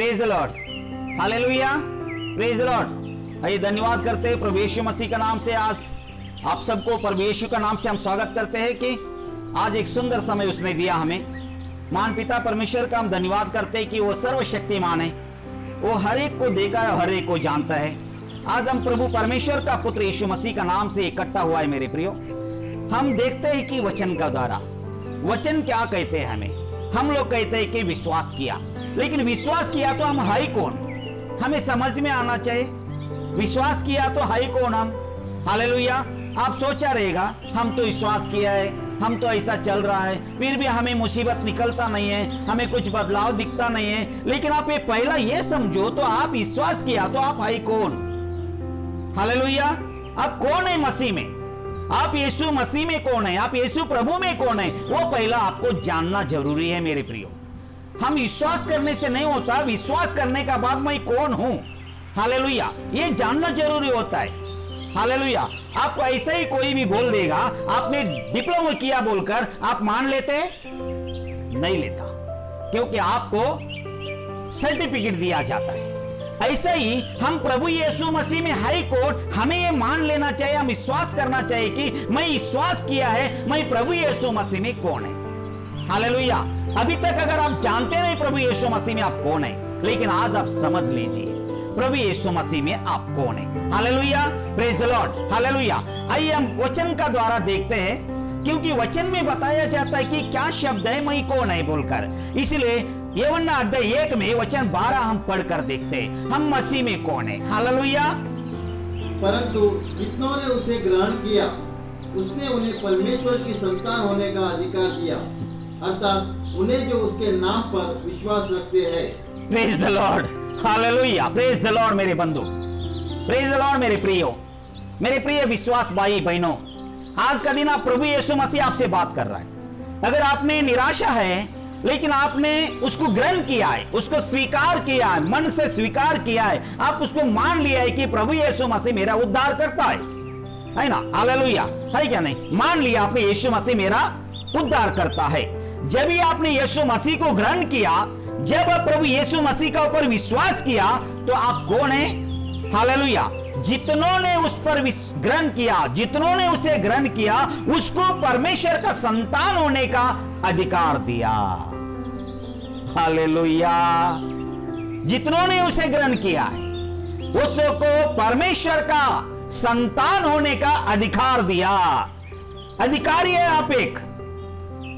Praise the Lord, hallelujah, praise the Lord. आइए धन्यवाद करते हैं प्रभु यीशु मसीह का नाम से। आज आप सबको प्रभु यीशु का नाम से हम स्वागत करते हैं कि आज एक सुंदर समय उसने दिया हमें। मान पिता परमेश्वर का हम धन्यवाद करते हैं कि वो सर्वशक्तिमान है, वो हर एक को देखा है, हर एक को जानता है। आज हम प्रभु परमेश्वर का पुत्र यीशु मसीह का नाम से इकट्ठा हुआ है मेरे प्रियो। हम देखते हैं कि वचन का द्वारा, वचन क्या कहते हैं हमें। हम लोग कहते हैं कि विश्वास किया, लेकिन विश्वास किया तो हम है कौन, हमें समझ में आना चाहिए। विश्वास किया तो है कौन हम। हालेलुया। आप सोचा रहेगा हम तो विश्वास किया है, हम तो ऐसा चल रहा है, फिर भी हमें मुसीबत निकलता नहीं है, हमें कुछ बदलाव दिखता नहीं है। लेकिन आप ये पहला ये समझो तो आप विश्वास किया तो आप है कौन। हालेलुया। आप कौन है मसीह में, आप यीशु मसीह में कौन है, आप यीशु प्रभु में कौन है, वो पहला आपको जानना जरूरी है मेरे प्रियो। हम विश्वास करने से नहीं होता, विश्वास करने का बाद मैं कौन हूं, हालेलुया, ये जानना जरूरी होता है। हालेलुया। आपको ऐसे ही कोई भी बोल देगा आपने डिप्लोमा किया बोलकर आप मान लेते, नहीं लेता, क्योंकि आपको सर्टिफिकेट दिया जाता है। ऐसे ही हम प्रभु यीशु मसीह में हाई कोर्ट, हमें ये मान लेना चाहिए, हम विश्वास करना चाहिए कि मैं विश्वास किया है मैं प्रभु यीशु मसीह में कौन है। हालेलुया। अभी तक अगर आप जानते नहीं प्रभु यीशु मसीह में आप कौन है, लेकिन आज आप समझ लीजिए प्रभु यीशु मसीह में आप कौन है। Hallelujah, praise the Lord, hallelujah. आइए हम वचन का द्वारा देखते हैं, क्योंकि वचन में बताया जाता है कि क्या शब्द है मैं कौन है बोलकर। इसलिए यूहन्ना अध्याय 1 में वचन 12 हम पढ़कर देखते हैं हम मसीह में कौन है। हालेलुया। परंतु जितनों ने उसे ग्रहण किया उसने उन्हें परमेश्वर की संतान होने का अधिकार दिया, अर्थात उन्हें जो उसके नाम पर विश्वास रखते हैं। Praise the Lord, hallelujah, praise the Lord मेरे बंधु, प्रेज द लॉर्ड मेरे प्रियो, मेरे प्रिय विश्वास भाई बहनों। आज का दिन आप प्रभु यीशु मसीह आपसे बात कर रहा है। अगर आपने निराशा है लेकिन आपने उसको ग्रहण किया है, उसको स्वीकार किया है, मन से स्वीकार किया है, आप उसको मान लिया है कि प्रभु यीशु मसीह मेरा उद्धार करता है ना। हालेलुया, है क्या नहीं। मान लिया आपने यीशु मसीह मेरा उद्धार करता है। जब ही आपने यीशु मसीह को ग्रहण किया, जब आप प्रभु यीशु मसीह का ऊपर विश्वास किया तो आप कौन है। हालेलुया। जितनों ने उस पर ग्रहण किया, जितनों ने उसे ग्रहण किया, उसको परमेश्वर का संतान होने का अधिकार दिया। हालेलुया। जितनों ने उसे ग्रहण किया है उसको परमेश्वर का संतान होने का अधिकार दिया। अधिकारी है आप, एक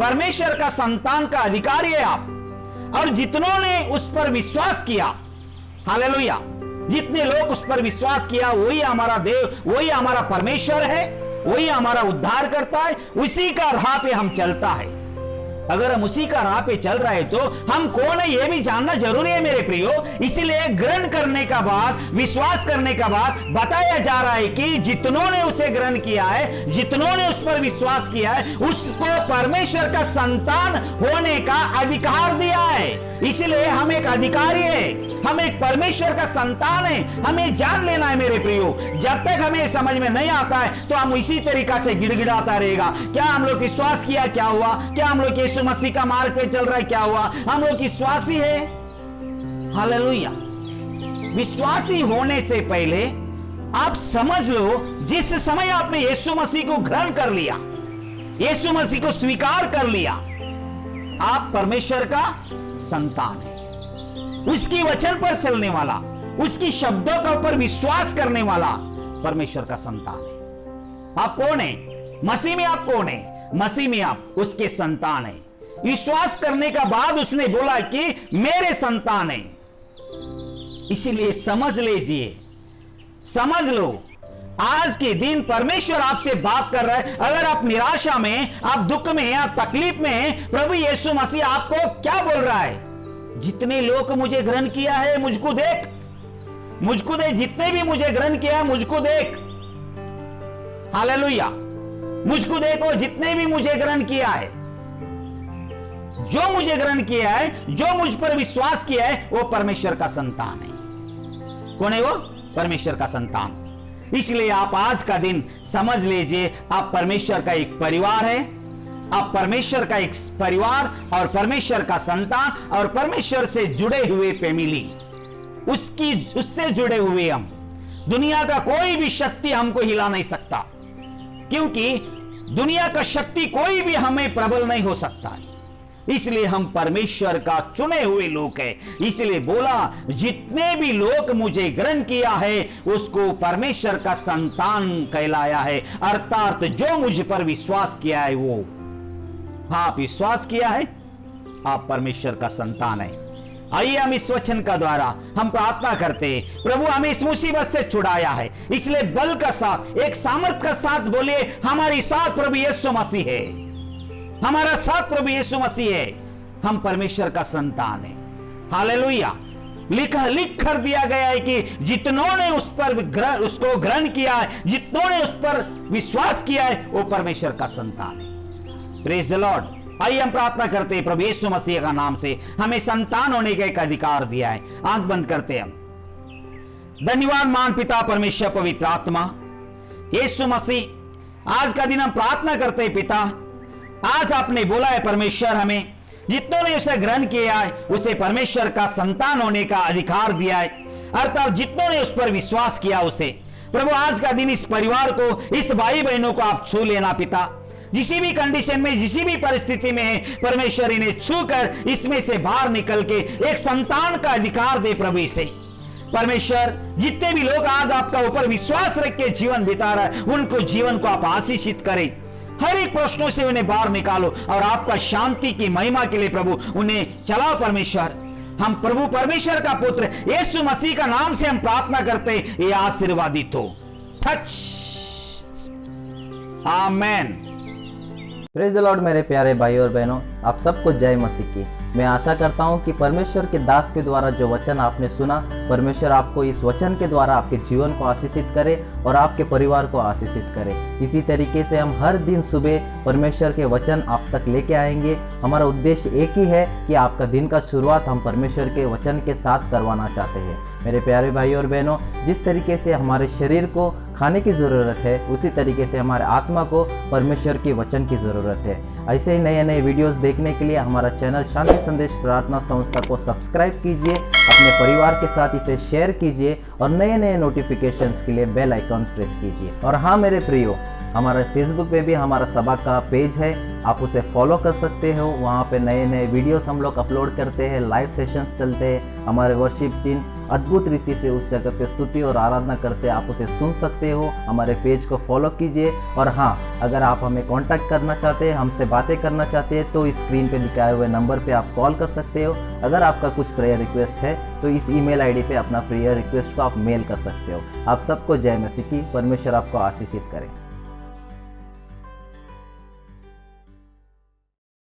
परमेश्वर का संतान का अधिकारी है आप। और जितनों ने उस पर विश्वास किया, हालेलुया, जितने लोग उस पर विश्वास किया, वही हमारा देव, वही हमारा परमेश्वर है, वही हमारा उद्धार करता है, उसी का राह पे हम चलता है। अगर हम उसी का राह पे चल रहे तो हम कौन है ये भी जानना जरूरी है मेरे प्रियो। इसीलिए ग्रहण करने का बाद, विश्वास करने का बाद बताया जा रहा है कि जितनों ने उसे ग्रहण किया है, जितनों ने उस पर विश्वास किया है, उसको परमेश्वर का संतान होने का अधिकार दिया है। इसलिए हम एक अधिकारी है, हम एक परमेश्वर का संतान है। हमें जान लेना है मेरे प्रियो। जब तक हमें समझ में नहीं आता है तो हम इसी तरीका से गिड़गिड़ाता रहेगा। क्या हम लोग विश्वास किया, क्या हुआ, क्या हम लोग यीशु मसीह का मार्ग पे चल रहा है, क्या हुआ, हम लोग विश्वासी है। हालेलुया। विश्वासी होने से पहले आप समझ लो, जिस समय आपने यीशु मसीह को ग्रहण कर लिया, यीशु मसीह को स्वीकार कर लिया, आप परमेश्वर का संतान है। उसकी वचन पर चलने वाला, उसकी शब्दों का ऊपर विश्वास करने वाला परमेश्वर का संतान है। आप कौन है मसीह में, आप कौन है मसीह में, आप उसके संतान है। विश्वास करने का बाद उसने बोला कि मेरे संतान है। इसीलिए समझ लीजिए, समझ लो, आज के दिन परमेश्वर आपसे बात कर रहा है। अगर आप निराशा में, आप दुख में, आप तकलीफ में, प्रभु यीशु मसीह आपको क्या बोल रहा है, जितने लोग मुझे ग्रहण किया है मुझको देख, मुझको देख, जितने भी मुझे ग्रहण किया है मुझको देख। हालेलुया। मुझको देखो, जितने भी मुझे ग्रहण किया है, जो मुझे ग्रहण किया है, जो मुझ पर विश्वास किया है, वो परमेश्वर का संतान है। कौन है वो? परमेश्वर का संतान। इसलिए आप आज का दिन समझ लीजिए, आप परमेश्वर का एक परिवार है, आप परमेश्वर का एक परिवार और परमेश्वर का संतान और परमेश्वर से जुड़े हुए फैमिली, उससे जुड़े हुए हम। दुनिया का कोई भी शक्ति हमको हिला नहीं सकता, क्योंकि दुनिया का शक्ति कोई भी हमें प्रबल नहीं हो सकता है। इसलिए हम परमेश्वर का चुने हुए लोग हैं। इसलिए बोला, जितने भी लोग मुझे ग्रहण किया है उसको परमेश्वर का संतान कहलाया है, अर्थात जो मुझ पर विश्वास किया है वो। आप विश्वास किया है, आप परमेश्वर का संतान है। आइए हम इस वचन का द्वारा हम प्रार्थना करते हैं, प्रभु हमें इस मुसीबत से छुड़ाया है, इसलिए बल का साथ, एक सामर्थ का साथ बोलिए, हमारी साथ प्रभु यीशु मसीह है, हमारा साथ प्रभु यीशु मसीह है, हम परमेश्वर का संतान है। हालेलुया। लिख कर दिया गया है कि जितनों ने उस पर उसको ग्रहण किया है, जितनों ने उस पर विश्वास किया है, वो परमेश्वर का संतान है। Praise the Lord. आइए हम प्रार्थना करते हैं, प्रभु यीशु मसीह का नाम से हमें संतान होने का एक अधिकार दिया है। आंख बंद करते हैं हम। धन्यवाद मान पिता परमेश्वर पवित्र आत्मा यीशु मसीह, आज का दिन हम प्रार्थना करते हैं पिता, आज आपने बोला है परमेश्वर, हमें जितनों ने उसे ग्रहण किया है उसे परमेश्वर का संतान होने का अधिकार दिया है, अर्थात जितनों ने उस पर विश्वास किया उसे। प्रभु आज का दिन इस परिवार को, इस भाई बहनों को आप छू लेना पिता, जिस भी कंडीशन में, जिस भी परिस्थिति में है, परमेश्वर इन्हें छूकर इसमें से बाहर निकल के एक संतान का अधिकार दे प्रभु इसे। परमेश्वर जितने भी लोग आज आपका ऊपर विश्वास रख के जीवन बिता रहे हैं, उनको जीवन को आप आशीषित करें, हर एक प्रश्नों से उन्हें बाहर निकालो और आपका शांति की महिमा के लिए प्रभु उन्हें चलाओ परमेश्वर। हम प्रभु परमेश्वर का पुत्र यीशु मसीह का नाम से हम प्रार्थना करते, ये आशीर्वादित हो। Touch. Amen. Praise the Lord मेरे प्यारे भाई और बहनों, आप सबको जय मसीह की। मैं आशा करता हूं कि परमेश्वर के दास के द्वारा जो वचन आपने सुना, परमेश्वर आपको इस वचन के द्वारा आपके जीवन को आशीषित करे और आपके परिवार को आशीषित करे। इसी तरीके से हम हर दिन सुबह परमेश्वर के वचन आप तक लेके आएंगे। हमारा उद्देश्य एक ही है कि आपका दिन का शुरुआत हम परमेश्वर के वचन के साथ करवाना चाहते हैं। मेरे प्यारे भाई और बहनों, जिस तरीके से हमारे शरीर को खाने की ज़रूरत है, उसी तरीके से हमारे आत्मा को परमेश्वर के वचन की ज़रूरत है। ऐसे ही नए नए वीडियोस देखने के लिए हमारा चैनल शांति संदेश प्रार्थना संस्था को सब्सक्राइब कीजिए, अपने परिवार के साथ इसे शेयर कीजिए और नए नए नोटिफिकेशंस के लिए बेल आइकॉन प्रेस कीजिए। और हाँ मेरे प्रियो, हमारे फेसबुक पे भी हमारा सभा का पेज है, आप उसे फॉलो कर सकते हो। वहाँ पे नए नए वीडियोस हम लोग अपलोड करते हैं, लाइव सेशंस चलते हैं, हमारे वर्शिप टीम अद्भुत रीति से उस जगह पे स्तुति और आराधना करते हैं, आप उसे सुन सकते हो। हमारे पेज को फॉलो कीजिए। और हाँ, अगर आप हमें कांटेक्ट करना चाहते हैं, हमसे बातें करना चाहते हैं, तो इस स्क्रीन पे दिखाए हुए नंबर पे आप कॉल कर सकते हो। अगर आपका कुछ प्रेयर रिक्वेस्ट है तो इस ईमेल आईडी पे अपना प्रेयर रिक्वेस्ट को आप मेल कर सकते हो। आप सबको जय मसीह की। परमेश्वर आपको आशीषित करे।